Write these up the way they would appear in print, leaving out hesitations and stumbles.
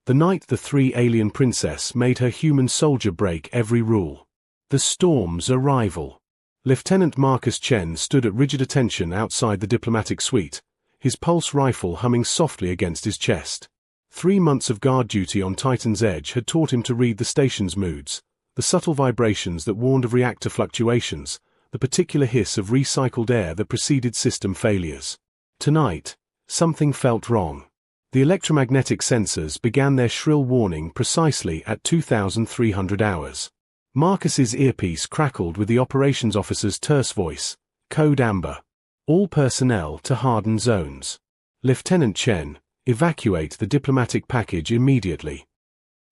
The night the three-alien princess made her human soldier break every rule. The storm's arrival. Lieutenant Marcus Chen stood at rigid attention outside the diplomatic suite, his pulse rifle humming softly against his chest. 3 months of guard duty on Titan's Edge had taught him to read the station's moods, the subtle vibrations that warned of reactor fluctuations, the particular hiss of recycled air that preceded system failures. Tonight, something felt wrong. The electromagnetic sensors began their shrill warning precisely at 2300 hours. Marcus's earpiece crackled with the operations officer's terse voice. Code Amber. All personnel to hardened zones. Lieutenant Chen, evacuate the diplomatic package immediately.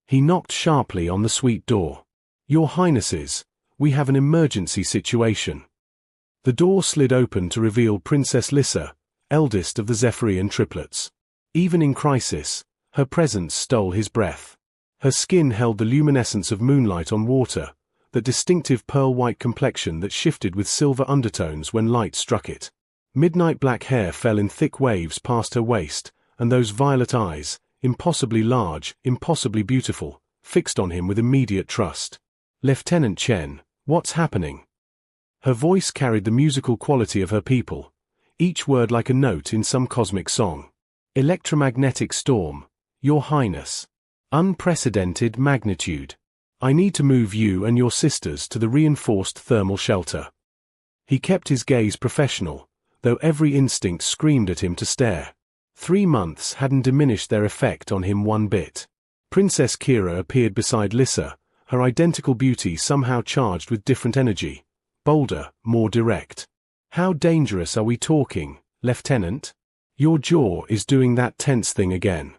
He knocked sharply on the suite door. Your Highnesses, we have an emergency situation. The door slid open to reveal Princess Lissa, eldest of the Zephyrian triplets. Even in crisis, her presence stole his breath. Her skin held the luminescence of moonlight on water, that distinctive pearl-white complexion that shifted with silver undertones when light struck it. Midnight black hair fell in thick waves past her waist, and those violet eyes, impossibly large, impossibly beautiful, fixed on him with immediate trust. Lieutenant Chen, what's happening? Her voice carried the musical quality of her people, each word like a note in some cosmic song. Electromagnetic storm, Your Highness. Unprecedented magnitude. I need to move you and your sisters to the reinforced thermal shelter. He kept his gaze professional, though every instinct screamed at him to stare. 3 months hadn't diminished their effect on him one bit. Princess Kira appeared beside Lissa, her identical beauty somehow charged with different energy, bolder, more direct. How dangerous are we talking, Lieutenant? Your jaw is doing that tense thing again.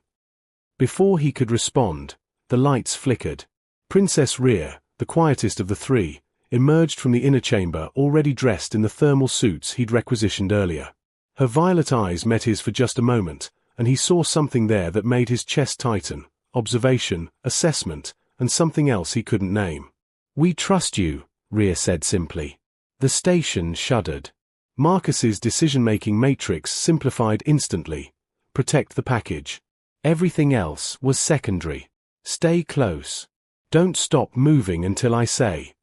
Before he could respond, the lights flickered. Princess Rhea, the quietest of the three, emerged from the inner chamber already dressed in the thermal suits he'd requisitioned earlier. Her violet eyes met his for just a moment, and he saw something there that made his chest tighten: observation, assessment, and something else he couldn't name. We trust you, Rhea said simply. The station shuddered. Marcus's decision-making matrix simplified instantly. Protect the package. Everything else was secondary. Stay close. Don't stop moving until I say.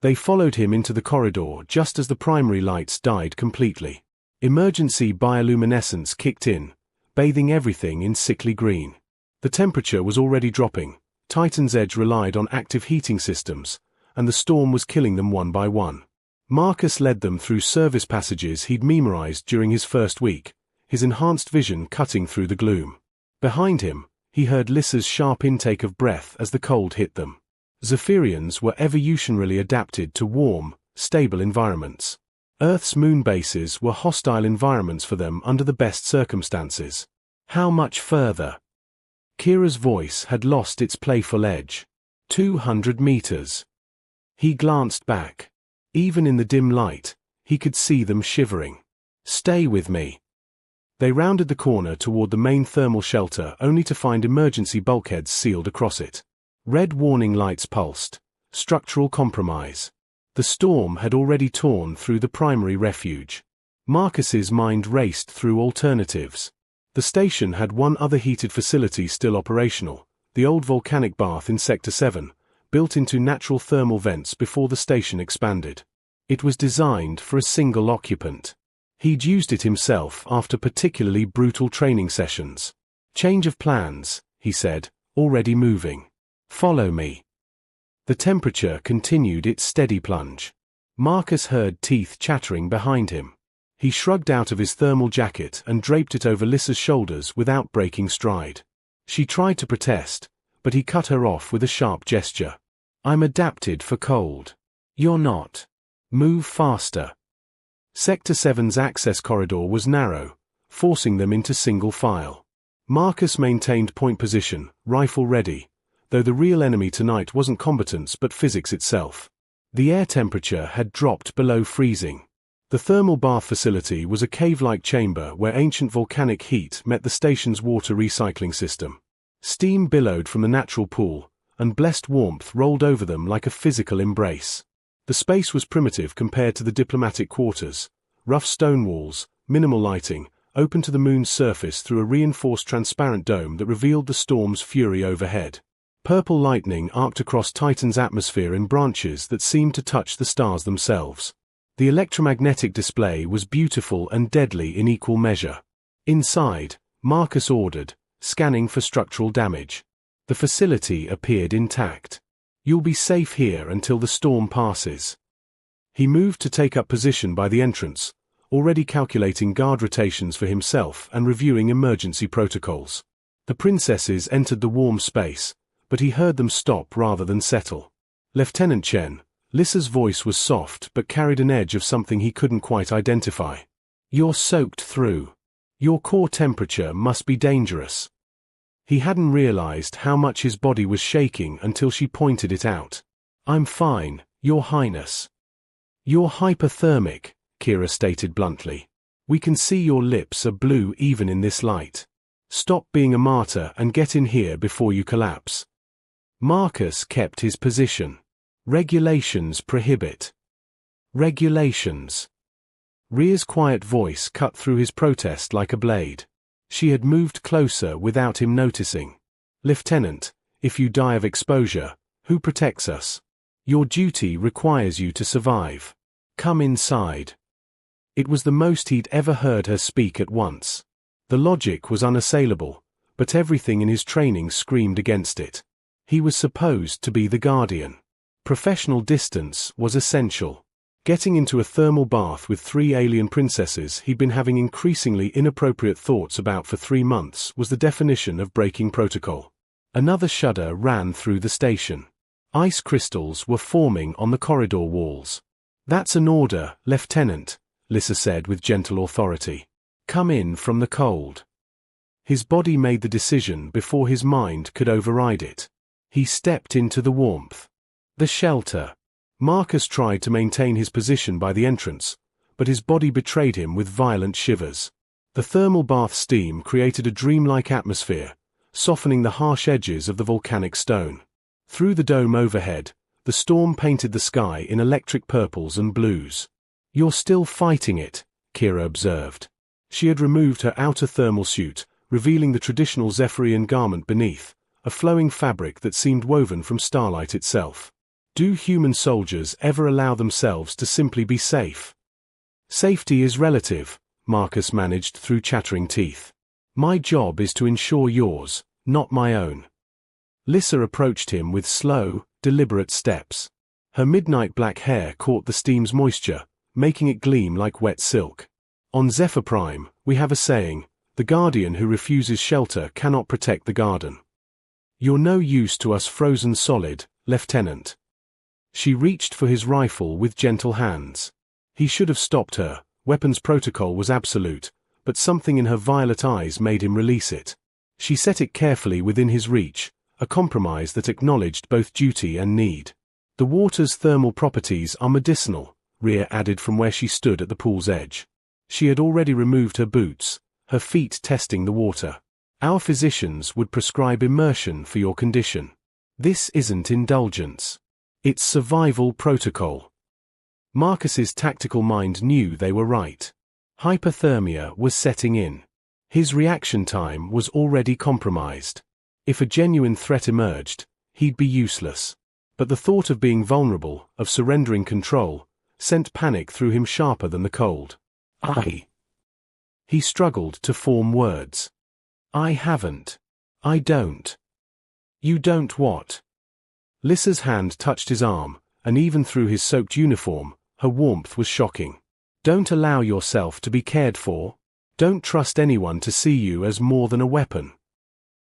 They followed him into the corridor just as the primary lights died completely. Emergency bioluminescence kicked in, bathing everything in sickly green. The temperature was already dropping. Titan's Edge relied on active heating systems, and the storm was killing them one by one. Marcus led them through service passages he'd memorized during his first week, his enhanced vision cutting through the gloom. Behind him, he heard Lissa's sharp intake of breath as the cold hit them. Zephyrians were evolutionarily adapted to warm, stable environments. Earth's moon bases were hostile environments for them under the best circumstances. How much further? Kira's voice had lost its playful edge. 200 meters. He glanced back. Even in the dim light, he could see them shivering. Stay with me. They rounded the corner toward the main thermal shelter only to find emergency bulkheads sealed across it. Red warning lights pulsed. Structural compromise. The storm had already torn through the primary refuge. Marcus's mind raced through alternatives. The station had one other heated facility still operational, the old volcanic bath in Sector 7, built into natural thermal vents before the station expanded. It was designed for a single occupant. He'd used it himself after particularly brutal training sessions. Change of plans, he said, already moving. Follow me. The temperature continued its steady plunge. Marcus heard teeth chattering behind him. He shrugged out of his thermal jacket and draped it over Lissa's shoulders without breaking stride. She tried to protest, but he cut her off with a sharp gesture. I'm adapted for cold. You're not. Move faster. Sector 7's access corridor was narrow, forcing them into single file. Marcus maintained point position, rifle ready, though the real enemy tonight wasn't combatants but physics itself. The air temperature had dropped below freezing. The thermal bath facility was a cave-like chamber where ancient volcanic heat met the station's water recycling system. Steam billowed from the natural pool, and blessed warmth rolled over them like a physical embrace. The space was primitive compared to the diplomatic quarters: rough stone walls, minimal lighting, open to the moon's surface through a reinforced transparent dome that revealed the storm's fury overhead. Purple lightning arced across Titan's atmosphere in branches that seemed to touch the stars themselves. The electromagnetic display was beautiful and deadly in equal measure. Inside, Marcus ordered, scanning for structural damage. The facility appeared intact. "You'll be safe here until the storm passes." He moved to take up position by the entrance, already calculating guard rotations for himself and reviewing emergency protocols. The princesses entered the warm space, but he heard them stop rather than settle. "Lieutenant Chen," Lissa's voice was soft but carried an edge of something he couldn't quite identify. "You're soaked through. Your core temperature must be dangerous." He hadn't realized how much his body was shaking until she pointed it out. "I'm fine, Your Highness." "You're hypothermic," Kira stated bluntly. "We can see your lips are blue even in this light. Stop being a martyr and get in here before you collapse." Marcus kept his position. "Regulations prohibit." "Regulations." Rhea's quiet voice cut through his protest like a blade. She had moved closer without him noticing. "Lieutenant, if you die of exposure, who protects us? Your duty requires you to survive. Come inside." It was the most he'd ever heard her speak at once. The logic was unassailable, but everything in his training screamed against it. He was supposed to be the guardian. Professional distance was essential. Getting into a thermal bath with 3 alien princesses he'd been having increasingly inappropriate thoughts about for 3 months was the definition of breaking protocol. Another shudder ran through the station. Ice crystals were forming on the corridor walls. "That's an order, Lieutenant," Lissa said with gentle authority. "Come in from the cold." His body made the decision before his mind could override it. He stepped into the warmth. The shelter. Marcus tried to maintain his position by the entrance, but his body betrayed him with violent shivers. The thermal bath steam created a dreamlike atmosphere, softening the harsh edges of the volcanic stone. Through the dome overhead, the storm painted the sky in electric purples and blues. "You're still fighting it," Kira observed. She had removed her outer thermal suit, revealing the traditional Zephyrian garment beneath, a flowing fabric that seemed woven from starlight itself. Do human soldiers ever allow themselves to simply be safe? "Safety is relative," Marcus managed through chattering teeth. "My job is to ensure yours, not my own." Lissa approached him with slow, deliberate steps. Her midnight black hair caught the steam's moisture, making it gleam like wet silk. "On Zephyr Prime, we have a saying, the guardian who refuses shelter cannot protect the garden. You're no use to us frozen solid, Lieutenant." She reached for his rifle with gentle hands. He should have stopped her, weapons protocol was absolute, but something in her violet eyes made him release it. She set it carefully within his reach, a compromise that acknowledged both duty and need. "The water's thermal properties are medicinal," Rhea added from where she stood at the pool's edge. She had already removed her boots, her feet testing the water. "Our physicians would prescribe immersion for your condition. This isn't indulgence. It's survival protocol." Marcus's tactical mind knew they were right. Hypothermia was setting in. His reaction time was already compromised. If a genuine threat emerged, he'd be useless. But the thought of being vulnerable, of surrendering control, sent panic through him sharper than the cold. He struggled to form words. "I haven't. I don't." "You don't what?" Lissa's hand touched his arm, and even through his soaked uniform, her warmth was shocking. "Don't allow yourself to be cared for. Don't trust anyone to see you as more than a weapon."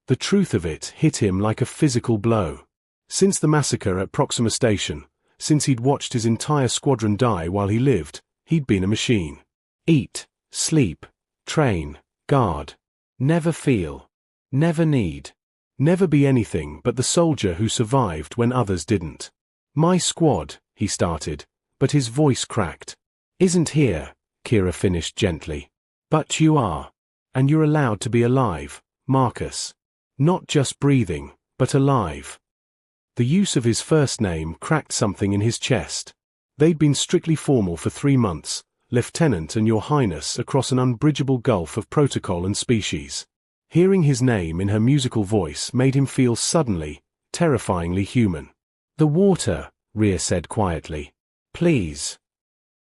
The truth of it hit him like a physical blow. Since the massacre at Proxima Station, since he'd watched his entire squadron die while he lived, he'd been a machine. Eat, sleep, train, guard. Never feel. Never need. Never be anything but the soldier who survived when others didn't. "My squad," he started, but his voice cracked. "Isn't here," Kira finished gently. "But you are. And you're allowed to be alive, Marcus. Not just breathing, but alive." The use of his first name cracked something in his chest. They'd been strictly formal for 3 months, Lieutenant and Your Highness across an unbridgeable gulf of protocol and species. Hearing his name in her musical voice made him feel suddenly, terrifyingly human. The water, Rhea said quietly. Please.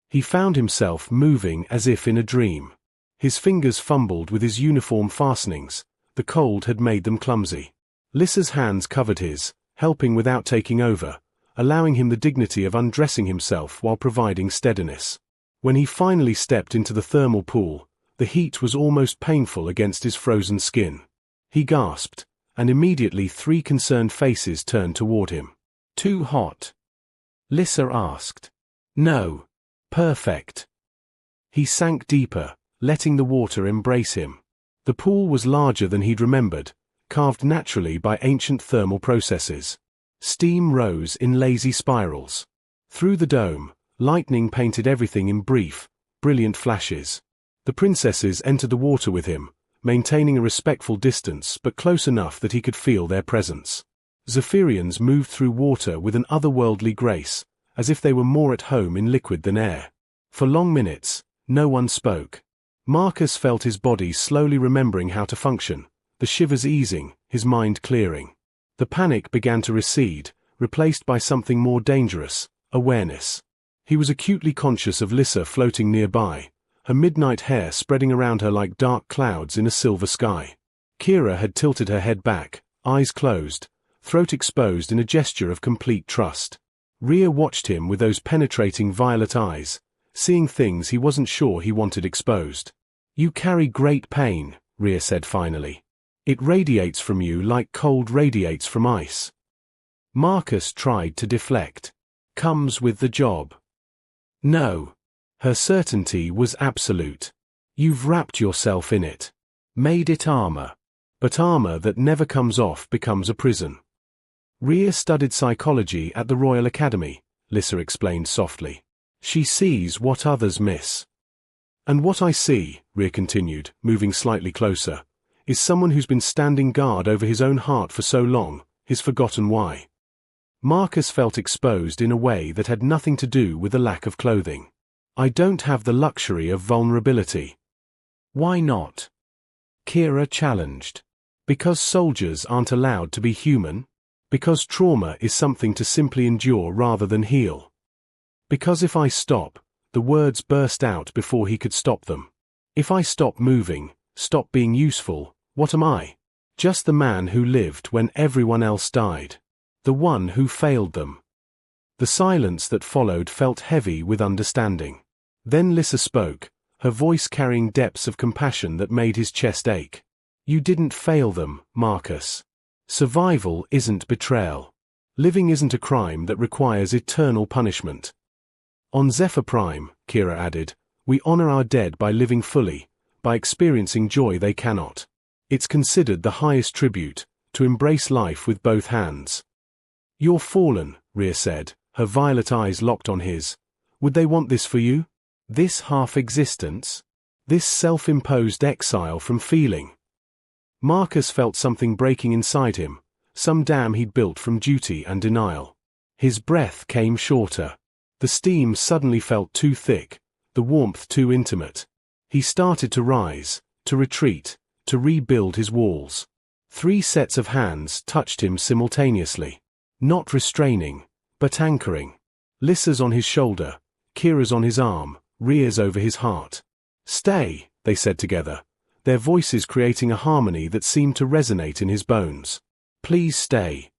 He found himself moving as if in a dream. His fingers fumbled with his uniform fastenings. The cold had made them clumsy. Lissa's hands covered his, helping without taking over, allowing him the dignity of undressing himself while providing steadiness. When he finally stepped into the thermal pool, the heat was almost painful against his frozen skin. He gasped, and immediately 3 concerned faces turned toward him. Too hot? Lissa asked. No. Perfect. He sank deeper, letting the water embrace him. The pool was larger than he'd remembered, carved naturally by ancient thermal processes. Steam rose in lazy spirals. Through the dome, lightning painted everything in brief, brilliant flashes. The princesses entered the water with him, maintaining a respectful distance but close enough that he could feel their presence. Zephyrians moved through water with an otherworldly grace, as if they were more at home in liquid than air. For long minutes, no one spoke. Marcus felt his body slowly remembering how to function, the shivers easing, his mind clearing. The panic began to recede, replaced by something more dangerous, awareness. He was acutely conscious of Lissa floating nearby, her midnight hair spreading around her like dark clouds in a silver sky. Kira had tilted her head back, eyes closed, throat exposed in a gesture of complete trust. Rhea watched him with those penetrating violet eyes, seeing things he wasn't sure he wanted exposed. You carry great pain, Rhea said finally. It radiates from you like cold radiates from ice. Marcus tried to deflect. Comes with the job. No. Her certainty was absolute. You've wrapped yourself in it. Made it armor. But armor that never comes off becomes a prison. Rhea studied psychology at the Royal Academy, Lissa explained softly. She sees what others miss. And what I see, Rhea continued, moving slightly closer, is someone who's been standing guard over his own heart for so long, he's forgotten why. Marcus felt exposed in a way that had nothing to do with the lack of clothing. I don't have the luxury of vulnerability. Why not? Kira challenged. Because soldiers aren't allowed to be human? Because trauma is something to simply endure rather than heal? Because if I stop, the words burst out before he could stop them. If I stop moving, stop being useful, what am I? Just the man who lived when everyone else died. The one who failed them. The silence that followed felt heavy with understanding. Then Lissa spoke, her voice carrying depths of compassion that made his chest ache. You didn't fail them, Marcus. Survival isn't betrayal. Living isn't a crime that requires eternal punishment. On Zephyr Prime, Kira added, we honor our dead by living fully, by experiencing joy they cannot. It's considered the highest tribute, to embrace life with both hands. You're fallen, Rhea said, her violet eyes locked on his. Would they want this for you? This half-existence? This self-imposed exile from feeling? Marcus felt something breaking inside him, some dam he'd built from duty and denial. His breath came shorter. The steam suddenly felt too thick, the warmth too intimate. He started to rise, to retreat, to rebuild his walls. 3 sets of hands touched him simultaneously. Not restraining, but anchoring. Lissa's on his shoulder, Kira's on his arm, Rhea's over his heart. Stay, they said together, their voices creating a harmony that seemed to resonate in his bones. Please stay.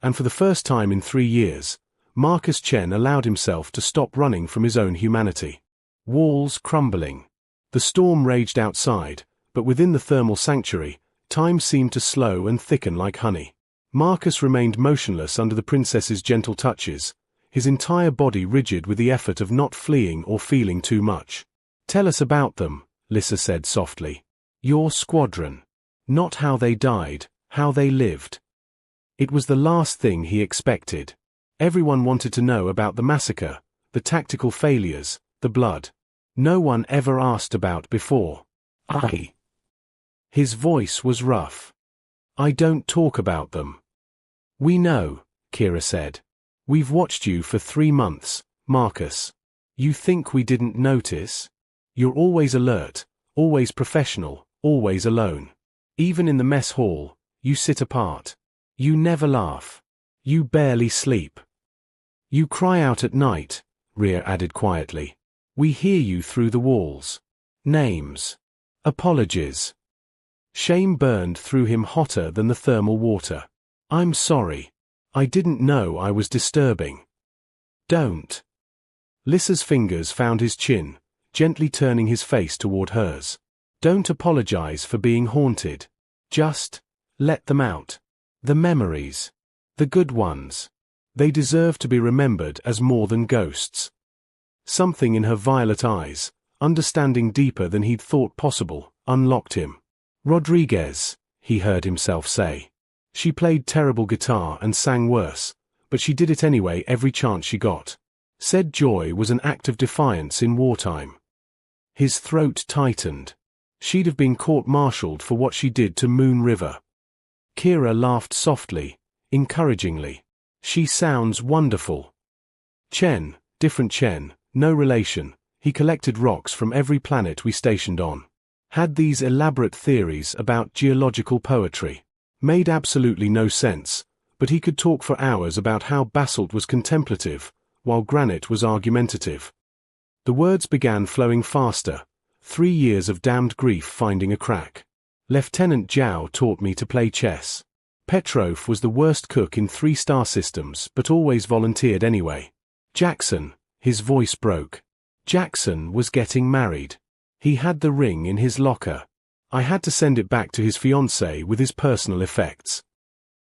And for the first time in 3 years, Marcus Chen allowed himself to stop running from his own humanity. Walls crumbling. The storm raged outside, but within the thermal sanctuary, time seemed to slow and thicken like honey. Marcus remained motionless under the princess's gentle touches, his entire body rigid with the effort of not fleeing or feeling too much. Tell us about them, Lissa said softly. Your squadron. Not how they died, how they lived. It was the last thing he expected. Everyone wanted to know about the massacre, the tactical failures, the blood. No one ever asked about before. His voice was rough. I don't talk about them. We know, Kira said. We've watched you for 3 months, Marcus. You think we didn't notice? You're always alert, always professional, always alone. Even in the mess hall, you sit apart. You never laugh. You barely sleep. You cry out at night, Rhea added quietly. We hear you through the walls. Names. Apologies. Shame burned through him hotter than the thermal water. I'm sorry. I didn't know I was disturbing. Don't. Lissa's fingers found his chin, gently turning his face toward hers. Don't apologize for being haunted. Just let them out. The memories. The good ones. They deserve to be remembered as more than ghosts. Something in her violet eyes, understanding deeper than he'd thought possible, unlocked him. Rodriguez, he heard himself say. She played terrible guitar and sang worse, but she did it anyway every chance she got. Said joy was an act of defiance in wartime. His throat tightened. She'd have been court-martialed for what she did to Moon River. Kira laughed softly, encouragingly. She sounds wonderful. Chen, different Chen, no relation, he collected rocks from every planet we stationed on. Had these elaborate theories about geological poetry. Made absolutely no sense, but he could talk for hours about how basalt was contemplative, while granite was argumentative. The words began flowing faster, 3 years of damned grief finding a crack. Lieutenant Zhao taught me to play chess. Petrov was the worst cook in 3 star systems but always volunteered anyway. Jackson, his voice broke. Jackson was getting married. He had the ring in his locker. I had to send it back to his fiancée with his personal effects.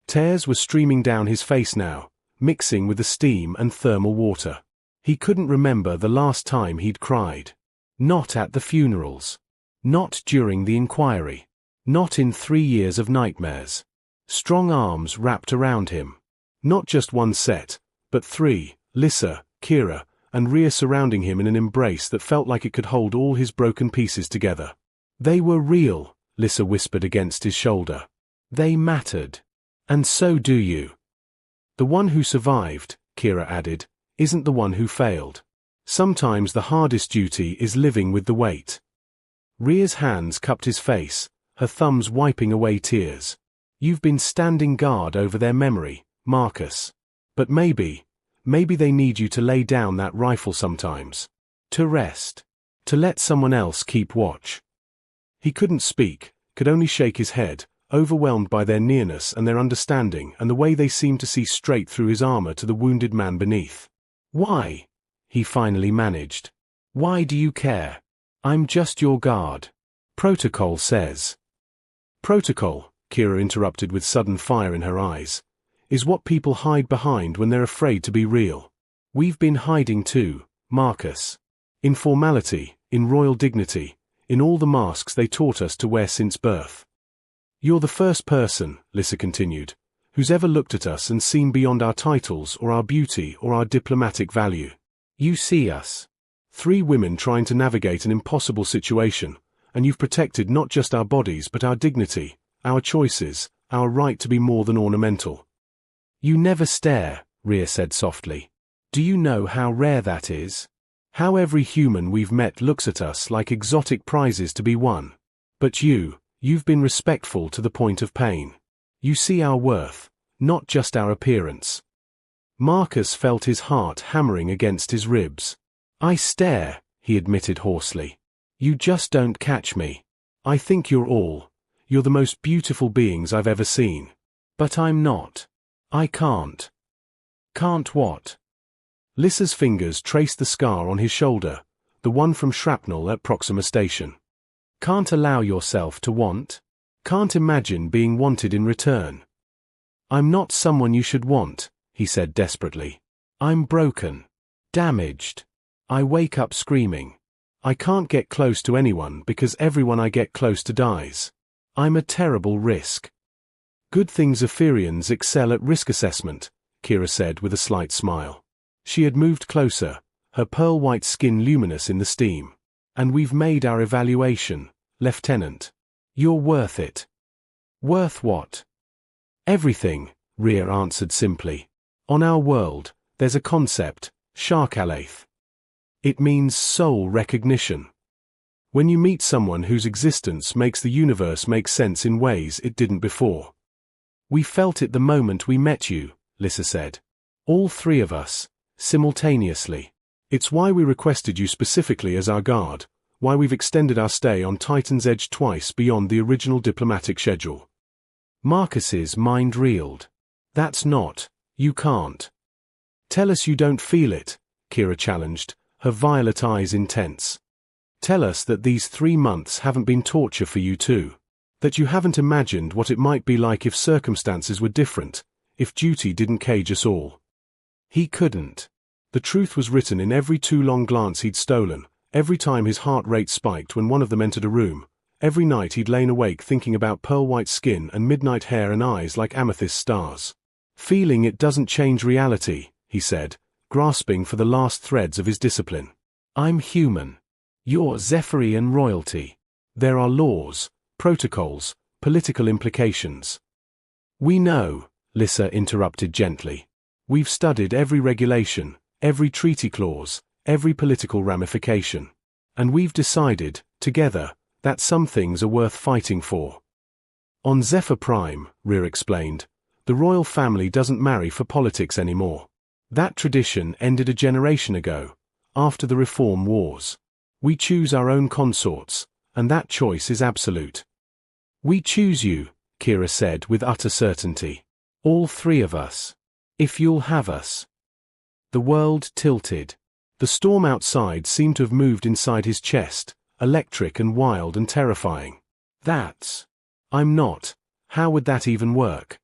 Tears were streaming down his face now, mixing with the steam and thermal water. He couldn't remember the last time he'd cried. Not at the funerals. Not during the inquiry. Not in 3 years of nightmares. Strong arms wrapped around him. Not just one set, but 3, Lissa, Kira, and Rhea surrounding him in an embrace that felt like it could hold all his broken pieces together. They were real, Lissa whispered against his shoulder. They mattered. And so do you. The one who survived, Kira added, isn't the one who failed. Sometimes the hardest duty is living with the weight. Rhea's hands cupped his face, her thumbs wiping away tears. You've been standing guard over their memory, Marcus. But maybe they need you to lay down that rifle sometimes. To rest. To let someone else keep watch. He couldn't speak, could only shake his head, overwhelmed by their nearness and their understanding and the way they seemed to see straight through his armor to the wounded man beneath. Why? He finally managed. Why do you care? I'm just your guard. Protocol says. Protocol, Kira interrupted with sudden fire in her eyes, is what people hide behind when they're afraid to be real. We've been hiding too, Marcus. In formality, in royal dignity, in all the masks they taught us to wear since birth. You're the first person, Lissa continued, who's ever looked at us and seen beyond our titles or our beauty or our diplomatic value. You see us. 3 women trying to navigate an impossible situation, and you've protected not just our bodies but our dignity, our choices, our right to be more than ornamental. You never stare, Rhea said softly. Do you know how rare that is? How every human we've met looks at us like exotic prizes to be won. But you've been respectful to the point of pain. You see our worth, not just our appearance. Marcus felt his heart hammering against his ribs. I stare, he admitted hoarsely. You just don't catch me. I think you're the most beautiful beings I've ever seen. But I'm not. I can't. Can't what? Lissa's fingers traced the scar on his shoulder, the one from shrapnel at Proxima Station. Can't allow yourself to want? Can't imagine being wanted in return? I'm not someone you should want, he said desperately. I'm broken. Damaged. I wake up screaming. I can't get close to anyone because everyone I get close to dies. I'm a terrible risk. Good thing Zephyrians excel at risk assessment, Kira said with a slight smile. She had moved closer, her pearl-white skin luminous in the steam. And we've made our evaluation, Lieutenant. You're worth it. Worth what? Everything, Rhea answered simply. On our world, there's a concept, Sharkalaith. It means soul recognition. When you meet someone whose existence makes the universe make sense in ways it didn't before. We felt it the moment we met you, Lissa said. All three of us, simultaneously. It's why we requested you specifically as our guard, why we've extended our stay on Titan's Edge twice beyond the original diplomatic schedule. Marcus's mind reeled. That's not, you can't. Tell us you don't feel it, Kira challenged, her violet eyes intense. Tell us that these 3 months haven't been torture for you too. That you haven't imagined what it might be like if circumstances were different, if duty didn't cage us all. He couldn't. The truth was written in every too long glance he'd stolen, every time his heart rate spiked when one of them entered a room, every night he'd lain awake thinking about pearl-white skin and midnight hair and eyes like amethyst stars. Feeling it doesn't change reality, he said, grasping for the last threads of his discipline. I'm human. You're Zephyrian royalty. There are laws, protocols, political implications. We know, Lissa interrupted gently. We've studied every regulation, every treaty clause, every political ramification. And we've decided, together, that some things are worth fighting for. On Zephyr Prime, Rear explained, the royal family doesn't marry for politics anymore. That tradition ended a generation ago, after the Reform Wars. We choose our own consorts, and that choice is absolute. We choose you, Kira said with utter certainty. All three of us. If you'll have us. The world tilted. The storm outside seemed to have moved inside his chest, electric and wild and terrifying. That's. I'm not. How would that even work?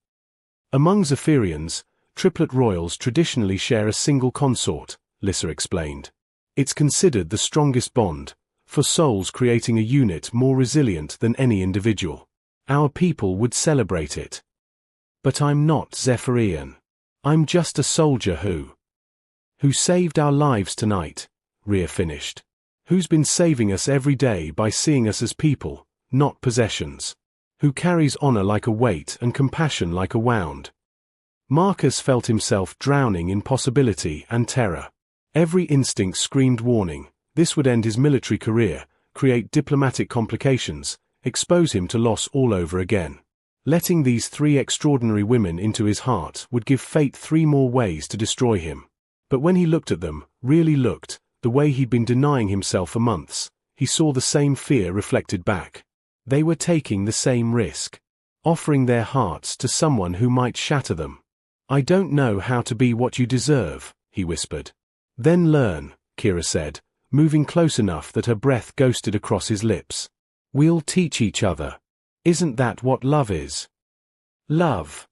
Among Zephyrians, triplet royals traditionally share a single consort, Lissa explained. It's considered the strongest bond, for souls creating a unit more resilient than any individual. Our people would celebrate it. But I'm not Zephyrian. I'm just a soldier who saved our lives tonight, Rhea finished. Who's been saving us every day by seeing us as people, not possessions. Who carries honor like a weight and compassion like a wound. Marcus felt himself drowning in possibility and terror. Every instinct screamed warning. This would end his military career, create diplomatic complications, expose him to loss all over again. Letting these 3 extraordinary women into his heart would give fate 3 more ways to destroy him. But when he looked at them, really looked, the way he'd been denying himself for months, he saw the same fear reflected back. They were taking the same risk. Offering their hearts to someone who might shatter them. I don't know how to be what you deserve, he whispered. Then learn, Kira said, moving close enough that her breath ghosted across his lips. We'll teach each other. Isn't that what love is? Love.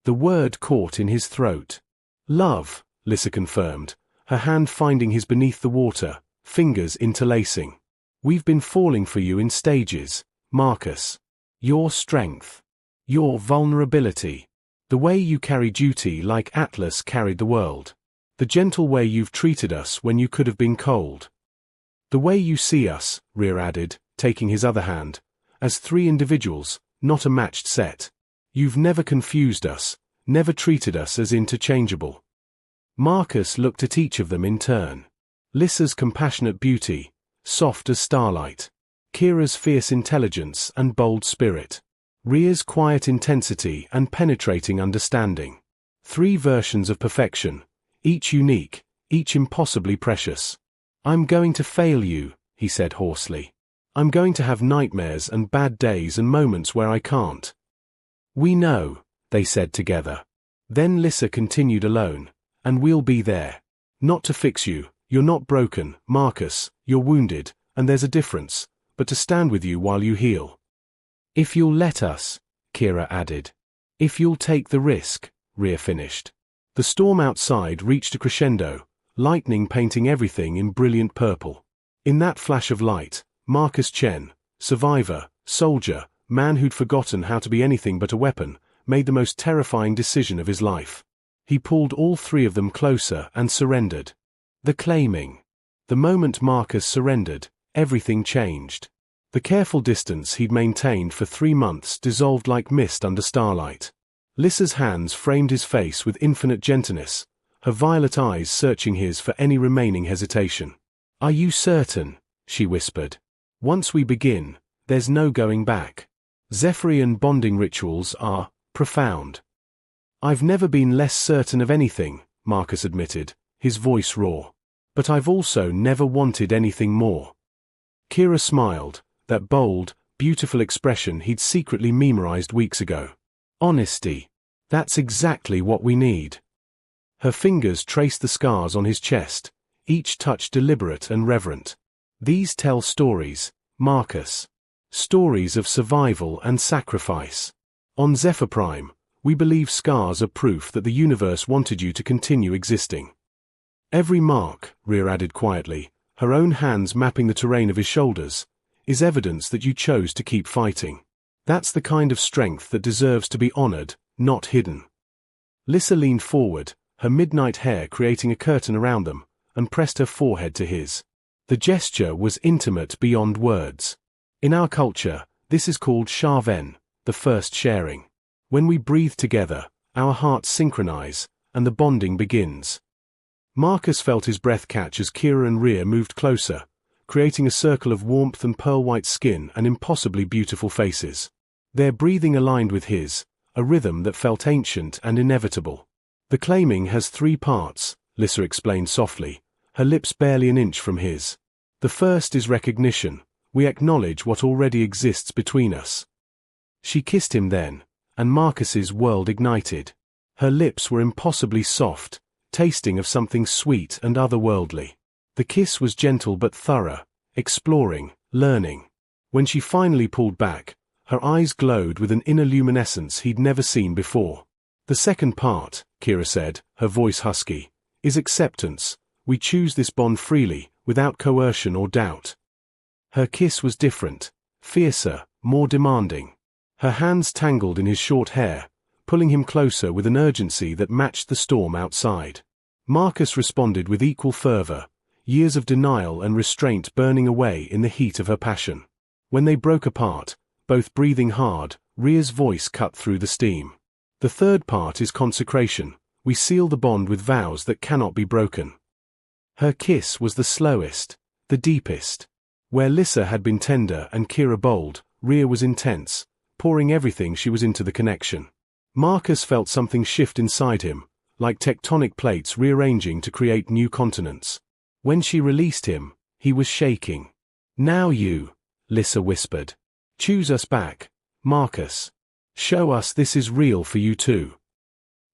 The word caught in his throat. Love, Lissa confirmed, her hand finding his beneath the water, fingers interlacing. We've been falling for you in stages, Marcus. Your strength. Your vulnerability. The way you carry duty like Atlas carried the world. The gentle way you've treated us when you could have been cold. The way you see us, Rear added, taking his other hand, as 3 individuals, not a matched set. You've never confused us, never treated us as interchangeable. Marcus looked at each of them in turn. Lissa's compassionate beauty, soft as starlight. Kira's fierce intelligence and bold spirit. Rear's quiet intensity and penetrating understanding. 3 versions of perfection. Each unique, each impossibly precious. I'm going to fail you, he said hoarsely. I'm going to have nightmares and bad days and moments where I can't. We know, they said together. Then Lissa continued alone. And we'll be there. Not to fix you, you're not broken, Marcus, you're wounded, and there's a difference, but to stand with you while you heal. If you'll let us, Kira added. If you'll take the risk, Rhea finished. The storm outside reached a crescendo, lightning painting everything in brilliant purple. In that flash of light, Marcus Chen, survivor, soldier, man who'd forgotten how to be anything but a weapon, made the most terrifying decision of his life. He pulled all 3 of them closer and surrendered. The claiming. The moment Marcus surrendered, everything changed. The careful distance he'd maintained for 3 months dissolved like mist under starlight. Lissa's hands framed his face with infinite gentleness, her violet eyes searching his for any remaining hesitation. "Are you certain?" she whispered. "Once we begin, there's no going back." Zephyrian bonding rituals are profound. "I've never been less certain of anything," Marcus admitted, his voice raw. "But I've also never wanted anything more." Kira smiled, that bold, beautiful expression he'd secretly memorized weeks ago. "Honesty. That's exactly what we need." Her fingers traced the scars on his chest, each touch deliberate and reverent. "These tell stories, Marcus. Stories of survival and sacrifice. On Zephyr Prime, we believe scars are proof that the universe wanted you to continue existing." "Every mark," Rhea added quietly, her own hands mapping the terrain of his shoulders, "is evidence that you chose to keep fighting. That's the kind of strength that deserves to be honored, not hidden." Lissa leaned forward, her midnight hair creating a curtain around them, and pressed her forehead to his. The gesture was intimate beyond words. "In our culture, this is called Sharven, the first sharing. When we breathe together, our hearts synchronize, and the bonding begins." Marcus felt his breath catch as Kira and Rhea moved closer, creating a circle of warmth and pearl-white skin and impossibly beautiful faces. Their breathing aligned with his, a rhythm that felt ancient and inevitable. "The claiming has 3 parts," Lissa explained softly, her lips barely an inch from his. "The first is recognition. We acknowledge what already exists between us." She kissed him then, and Marcus's world ignited. Her lips were impossibly soft, tasting of something sweet and otherworldly. The kiss was gentle but thorough, exploring, learning. When she finally pulled back, her eyes glowed with an inner luminescence he'd never seen before. "The second part," Kira said, her voice husky, "is acceptance. We choose this bond freely, without coercion or doubt." Her kiss was different, fiercer, more demanding. Her hands tangled in his short hair, pulling him closer with an urgency that matched the storm outside. Marcus responded with equal fervor, years of denial and restraint burning away in the heat of her passion. When they broke apart, both breathing hard, Rhea's voice cut through the steam. "The third part is consecration. We seal the bond with vows that cannot be broken." Her kiss was the slowest, the deepest. Where Lissa had been tender and Kira bold, Rhea was intense, pouring everything she was into the connection. Marcus felt something shift inside him, like tectonic plates rearranging to create new continents. When she released him, he was shaking. "Now you," Lissa whispered. "Choose us back, Marcus. Show us this is real for you too."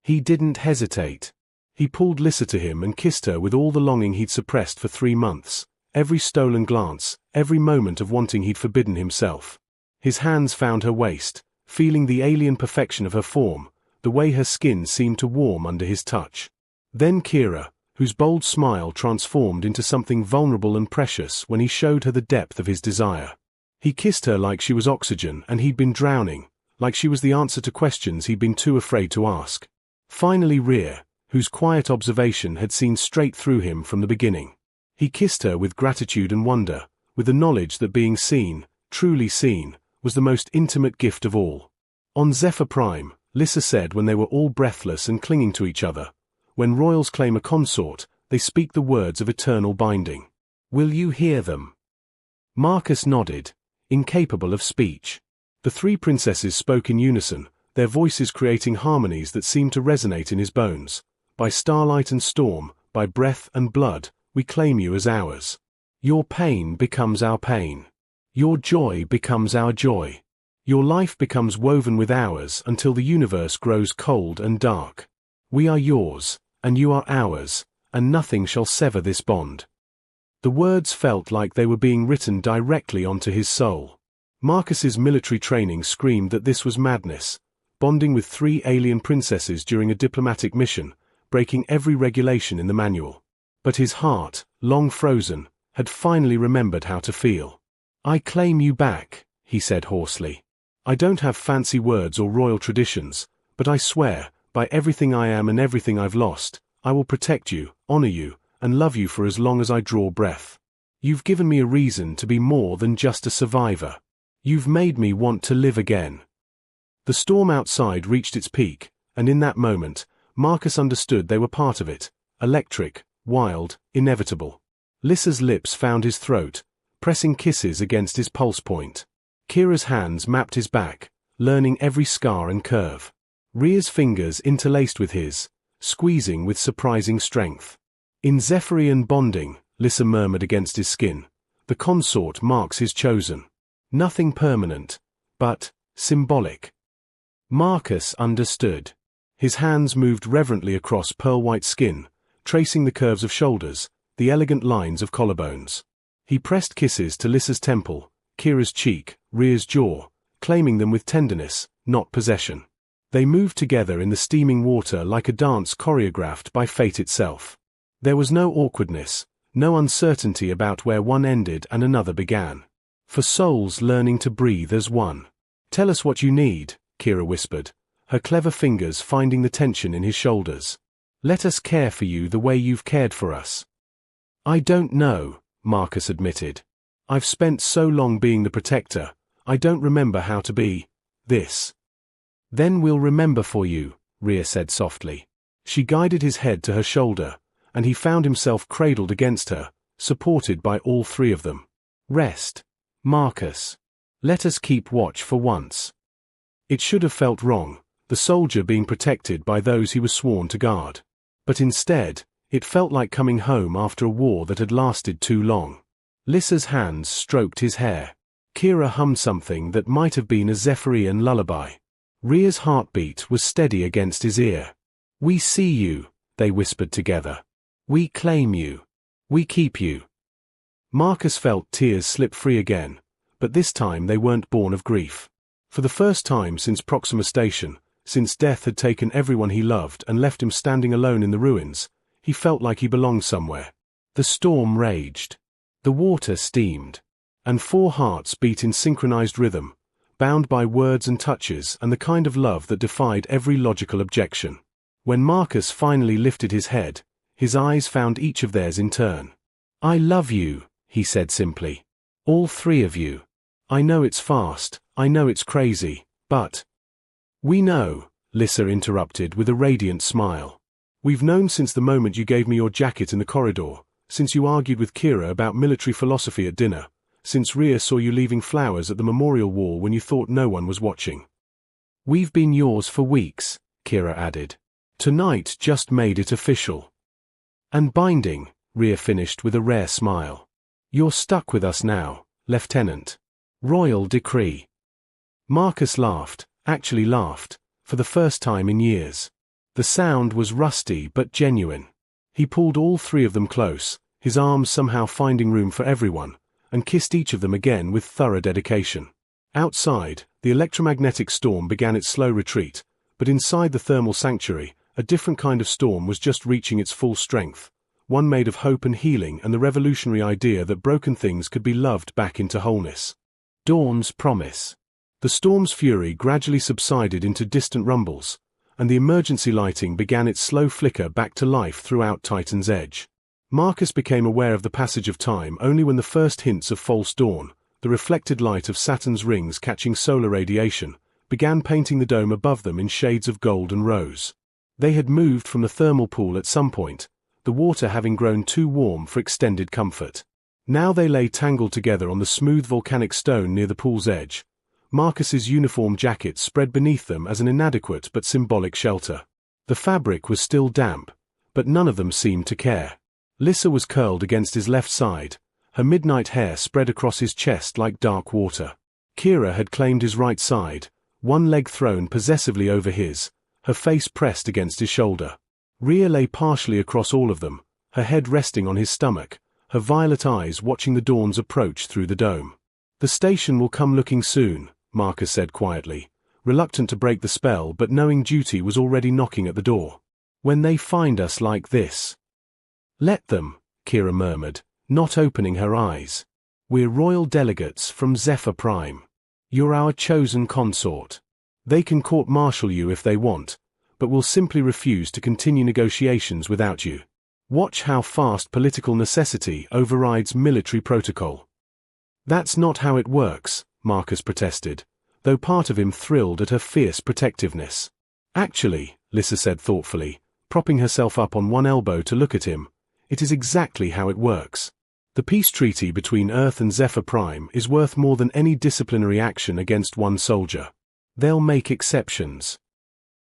He didn't hesitate. He pulled Lissa to him and kissed her with all the longing he'd suppressed for 3 months, every stolen glance, every moment of wanting he'd forbidden himself. His hands found her waist, feeling the alien perfection of her form, the way her skin seemed to warm under his touch. Then Kira, whose bold smile transformed into something vulnerable and precious when he showed her the depth of his desire. He kissed her like she was oxygen and he'd been drowning, like she was the answer to questions he'd been too afraid to ask. Finally Rhea, whose quiet observation had seen straight through him from the beginning. He kissed her with gratitude and wonder, with the knowledge that being seen, truly seen, was the most intimate gift of all. On Zephyr Prime, Lissa said when they were all breathless and clinging to each other, "When royals claim a consort, they speak the words of eternal binding. Will you hear them?" Marcus nodded, incapable of speech. The 3 princesses spoke in unison, their voices creating harmonies that seemed to resonate in his bones. "By starlight and storm, by breath and blood, we claim you as ours. Your pain becomes our pain. Your joy becomes our joy. Your life becomes woven with ours until the universe grows cold and dark. We are yours, and you are ours, and nothing shall sever this bond." The words felt like they were being written directly onto his soul. Marcus's military training screamed that this was madness, bonding with 3 alien princesses during a diplomatic mission, breaking every regulation in the manual. But his heart, long frozen, had finally remembered how to feel. "I claim you back," he said hoarsely. "I don't have fancy words or royal traditions, but I swear, by everything I am and everything I've lost, I will protect you, honor you, and love you for as long as I draw breath. You've given me a reason to be more than just a survivor. You've made me want to live again." The storm outside reached its peak, and in that moment, Marcus understood they were part of it, electric, wild, inevitable. Lissa's lips found his throat, pressing kisses against his pulse point. Kira's hands mapped his back, learning every scar and curve. Rhea's fingers interlaced with his, squeezing with surprising strength. In Zephyrian bonding, Lissa murmured against his skin, the consort marks his chosen. Nothing permanent, but symbolic. Marcus understood. His hands moved reverently across pearl-white skin, tracing the curves of shoulders, the elegant lines of collarbones. He pressed kisses to Lissa's temple, Kira's cheek, Rhea's jaw, claiming them with tenderness, not possession. They moved together in the steaming water like a dance choreographed by fate itself. There was no awkwardness, no uncertainty about where one ended and another began. For souls learning to breathe as one. "Tell us what you need," Kira whispered, her clever fingers finding the tension in his shoulders. "Let us care for you the way you've cared for us." "I don't know," Marcus admitted. "I've spent so long being the protector, I don't remember how to be this." "Then we'll remember for you," Rhea said softly. She guided his head to her shoulder, and he found himself cradled against her, supported by all three of them. "Rest, Marcus. Let us keep watch for once." It should have felt wrong, the soldier being protected by those he was sworn to guard. But instead, it felt like coming home after a war that had lasted too long. Lissa's hands stroked his hair. Kira hummed something that might have been a Zephyrian lullaby. Rhea's heartbeat was steady against his ear. "We see you," they whispered together. "We claim you. We keep you." Marcus felt tears slip free again, but this time they weren't born of grief. For the first time since Proxima Station, since death had taken everyone he loved and left him standing alone in the ruins, he felt like he belonged somewhere. The storm raged. The water steamed. And 4 hearts beat in synchronized rhythm, bound by words and touches and the kind of love that defied every logical objection. When Marcus finally lifted his head, his eyes found each of theirs in turn. "I love you," he said simply. "All 3 of you. I know it's fast, I know it's crazy, but—" "We know," Lissa interrupted with a radiant smile. "We've known since the moment you gave me your jacket in the corridor, since you argued with Kira about military philosophy at dinner, since Rhea saw you leaving flowers at the memorial wall when you thought no one was watching. We've been yours for weeks," Kira added. "Tonight just made it official." "And binding," Rhea finished with a rare smile. "You're stuck with us now, Lieutenant. Royal decree." Marcus laughed, actually laughed, for the first time in years. The sound was rusty but genuine. He pulled all 3 of them close, his arms somehow finding room for everyone, and kissed each of them again with thorough dedication. Outside, the electromagnetic storm began its slow retreat, but inside the thermal sanctuary, a different kind of storm was just reaching its full strength, one made of hope and healing and the revolutionary idea that broken things could be loved back into wholeness. Dawn's promise. The storm's fury gradually subsided into distant rumbles, and the emergency lighting began its slow flicker back to life throughout Titan's Edge. Marcus became aware of the passage of time only when the first hints of false dawn, the reflected light of Saturn's rings catching solar radiation, began painting the dome above them in shades of gold and rose. They had moved from the thermal pool at some point, the water having grown too warm for extended comfort. Now they lay tangled together on the smooth volcanic stone near the pool's edge, Marcus's uniform jacket spread beneath them as an inadequate but symbolic shelter. The fabric was still damp, but none of them seemed to care. Lissa was curled against his left side, her midnight hair spread across his chest like dark water. Kira had claimed his right side, one leg thrown possessively over his, her face pressed against his shoulder. Rhea lay partially across all of them, her head resting on his stomach, her violet eyes watching the dawn's approach through the dome. "The station will come looking soon," Marcus said quietly, reluctant to break the spell but knowing duty was already knocking at the door. "When they find us like this." "Let them," Kira murmured, not opening her eyes. "We're royal delegates from Zephyr Prime. You're our chosen consort. They can court-martial you if they want, but will simply refuse to continue negotiations without you. Watch how fast political necessity overrides military protocol." "That's not how it works," Marcus protested, though part of him thrilled at her fierce protectiveness. "Actually," Lissa said thoughtfully, propping herself up on one elbow to look at him, "it is exactly how it works. The peace treaty between Earth and Zephyr Prime is worth more than any disciplinary action against one soldier. They'll make exceptions.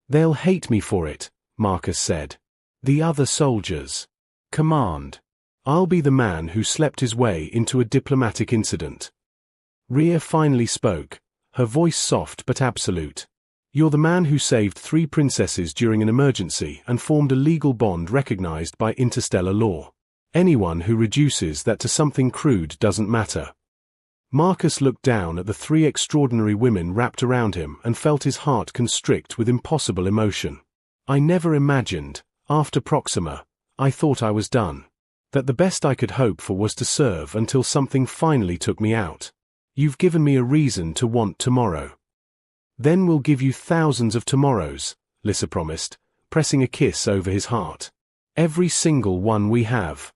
They'll hate me for it, Marcus said. The other soldiers. Command. I'll be the man who slept his way into a diplomatic incident. Rhea finally spoke, her voice soft but absolute. You're the man who saved 3 princesses during an emergency and formed a legal bond recognized by interstellar law. Anyone who reduces that to something crude doesn't matter. Marcus looked down at the 3 extraordinary women wrapped around him and felt his heart constrict with impossible emotion. I never imagined, after Proxima, I thought I was done. That the best I could hope for was to serve until something finally took me out. You've given me a reason to want tomorrow. Then we'll give you thousands of tomorrows, Lissa promised, pressing a kiss over his heart. Every single one we have.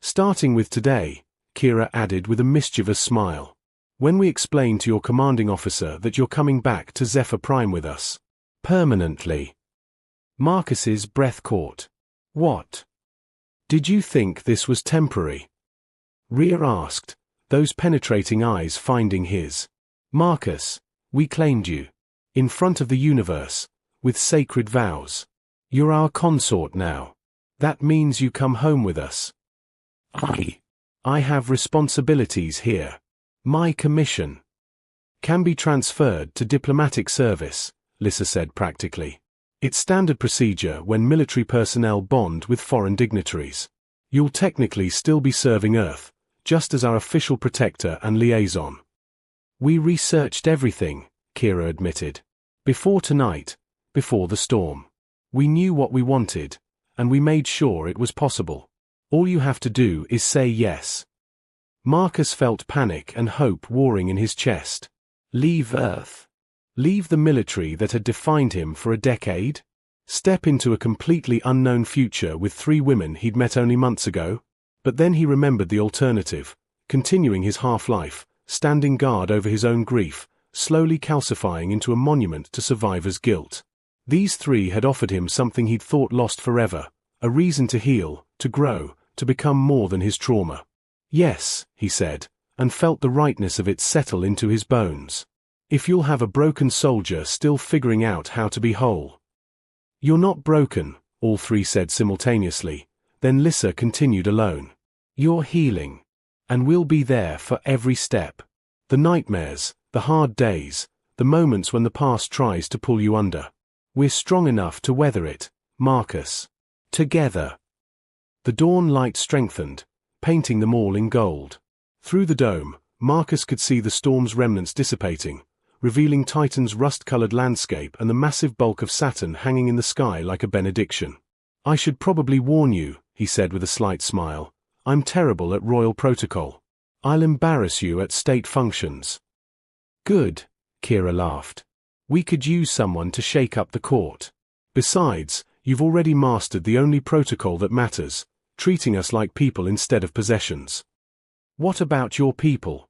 Starting with today, Kira added with a mischievous smile. When we explain to your commanding officer that you're coming back to Zephyr Prime with us. Permanently. Marcus's breath caught. What? Did you think this was temporary? Rhea asked, those penetrating eyes finding his. Marcus, we claimed you. In front of the universe, with sacred vows. You're our consort now. That means you come home with us. I have responsibilities here. My commission can be transferred to diplomatic service, Lissa said practically. It's standard procedure when military personnel bond with foreign dignitaries. You'll technically still be serving Earth, just as our official protector and liaison. We researched everything, Kira admitted. Before tonight, before the storm. We knew what we wanted, and we made sure it was possible. All you have to do is say yes. Marcus felt panic and hope warring in his chest. Leave Earth. Leave the military that had defined him for a decade? Step into a completely unknown future with 3 women he'd met only months ago? But then he remembered the alternative, continuing his half-life, standing guard over his own grief, slowly calcifying into a monument to survivors' guilt. These 3 had offered him something he'd thought lost forever, a reason to heal, to grow, to become more than his trauma. Yes, he said, and felt the rightness of it settle into his bones. If you'll have a broken soldier still figuring out how to be whole. You're not broken, all 3 said simultaneously, then Lissa continued alone. You're healing. And we'll be there for every step. The nightmares, the hard days, the moments when the past tries to pull you under. We're strong enough to weather it, Marcus. Together. The dawn light strengthened, painting them all in gold. Through the dome, Marcus could see the storm's remnants dissipating, revealing Titan's rust-colored landscape and the massive bulk of Saturn hanging in the sky like a benediction. I should probably warn you, he said with a slight smile. I'm terrible at royal protocol. I'll embarrass you at state functions. Good, Kira laughed. We could use someone to shake up the court. Besides, you've already mastered the only protocol that matters, treating us like people instead of possessions. What about your people?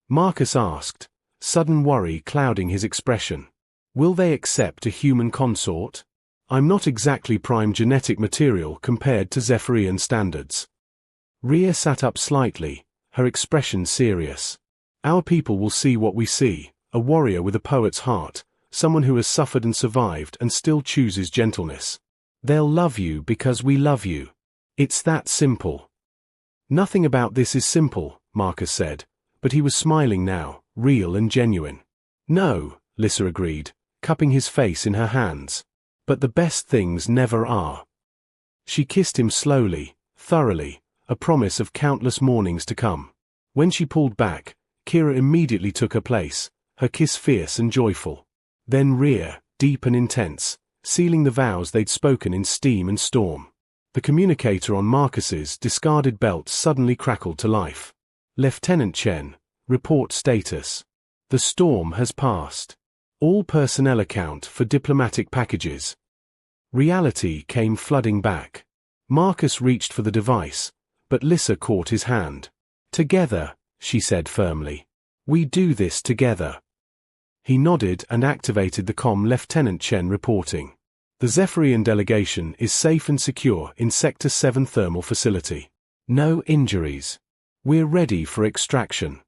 Marcus asked, sudden worry clouding his expression. Will they accept a human consort? I'm not exactly prime genetic material compared to Zephyrian standards. Rhea sat up slightly, her expression serious. Our people will see what we see, a warrior with a poet's heart, someone who has suffered and survived and still chooses gentleness. They'll love you because we love you. It's that simple. Nothing about this is simple, Marcus said, but he was smiling now, real and genuine. No, Lissa agreed, cupping his face in her hands. But the best things never are. She kissed him slowly, thoroughly, a promise of countless mornings to come. When she pulled back, Kira immediately took her place, her kiss fierce and joyful. Then Rhea, deep and intense, sealing the vows they'd spoken in steam and storm. The communicator on Marcus's discarded belt suddenly crackled to life. Lieutenant Chen, report status. The storm has passed. All personnel account for diplomatic packages. Reality came flooding back. Marcus reached for the device, but Lissa caught his hand. Together, she said firmly. We do this together. He nodded and activated the comm. Lieutenant Chen reporting. The Zephyrian delegation is safe and secure in Sector 7 thermal facility. No injuries. We're ready for extraction.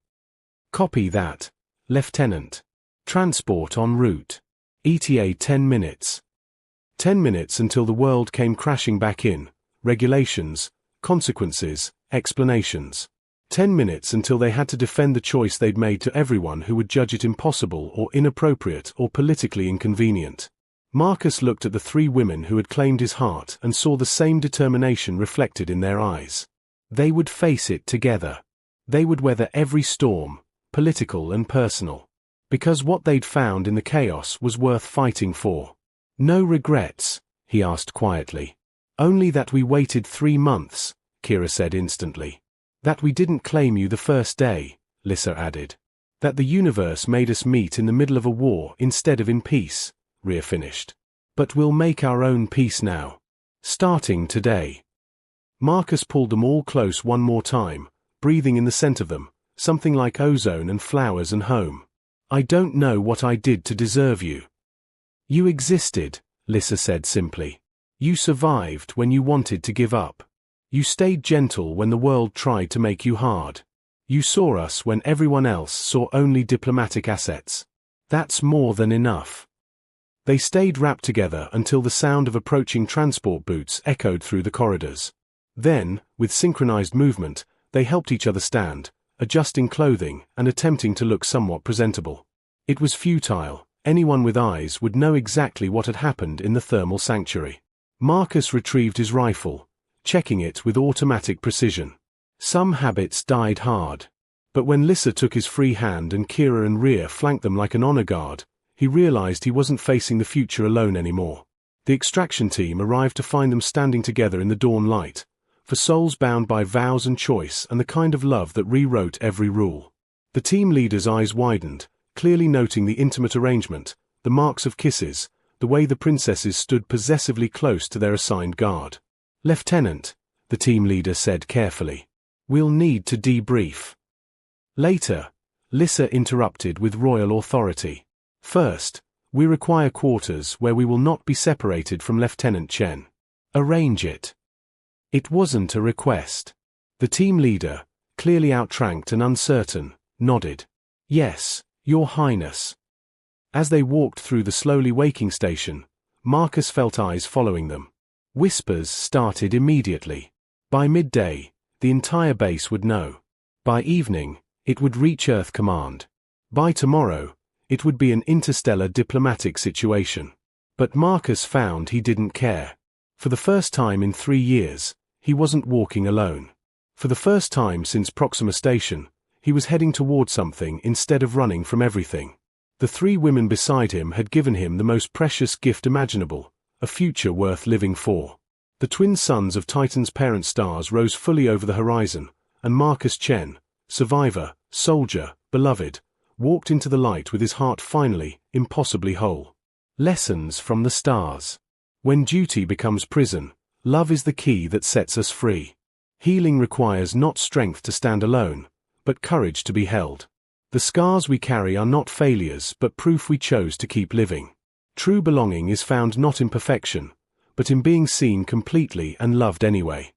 Copy that, Lieutenant. Transport en route. ETA 10 minutes. 10 minutes until the world came crashing back in. Regulations, consequences, explanations. 10 minutes until they had to defend the choice they'd made to everyone who would judge it impossible or inappropriate or politically inconvenient. Marcus looked at the three women who had claimed his heart and saw the same determination reflected in their eyes. They would face it together. They would weather every storm, political and personal. Because what they'd found in the chaos was worth fighting for. No regrets, he asked quietly. Only that we waited 3 months, Kira said instantly. That we didn't claim you the first day, Lissa added. That the universe made us meet in the middle of a war instead of in peace, Rhea finished. But we'll make our own peace now. Starting today. Marcus pulled them all close one more time, breathing in the scent of them, something like ozone and flowers and home. I don't know what I did to deserve you. You existed, Lissa said simply. You survived when you wanted to give up. You stayed gentle when the world tried to make you hard. You saw us when everyone else saw only diplomatic assets. That's more than enough. They stayed wrapped together until the sound of approaching transport boots echoed through the corridors. Then, with synchronized movement, they helped each other stand, adjusting clothing and attempting to look somewhat presentable. It was futile. Anyone with eyes would know exactly what had happened in the thermal sanctuary. Marcus retrieved his rifle, checking it with automatic precision. Some habits died hard. But when Lissa took his free hand and Kira and Rhea flanked them like an honor guard, he realized he wasn't facing the future alone anymore. The extraction team arrived to find them standing together in the dawn light, for souls bound by vows and choice and the kind of love that rewrote every rule. The team leader's eyes widened, clearly noting the intimate arrangement, the marks of kisses, the way the princesses stood possessively close to their assigned guard. Lieutenant, the team leader said carefully. We'll need to debrief. Later, Lissa interrupted with royal authority. First, we require quarters where we will not be separated from Lieutenant Chen. Arrange it. It wasn't a request. The team leader, clearly outranked and uncertain, nodded. Yes, Your Highness. As they walked through the slowly waking station, Marcus felt eyes following them. Whispers started immediately. By midday, the entire base would know. By evening, it would reach Earth Command. By tomorrow, it would be an interstellar diplomatic situation. But Marcus found he didn't care. For the first time in 3 years, he wasn't walking alone. For the first time since Proxima Station, he was heading toward something instead of running from everything. The 3 women beside him had given him the most precious gift imaginable, a future worth living for. The twin suns of Titan's parent stars rose fully over the horizon, and Marcus Chen, survivor, soldier, beloved, walked into the light with his heart finally, impossibly whole. Lessons from the stars. When duty becomes prison, love is the key that sets us free. Healing requires not strength to stand alone, but courage to be held. The scars we carry are not failures but proof we chose to keep living. True belonging is found not in perfection, but in being seen completely and loved anyway.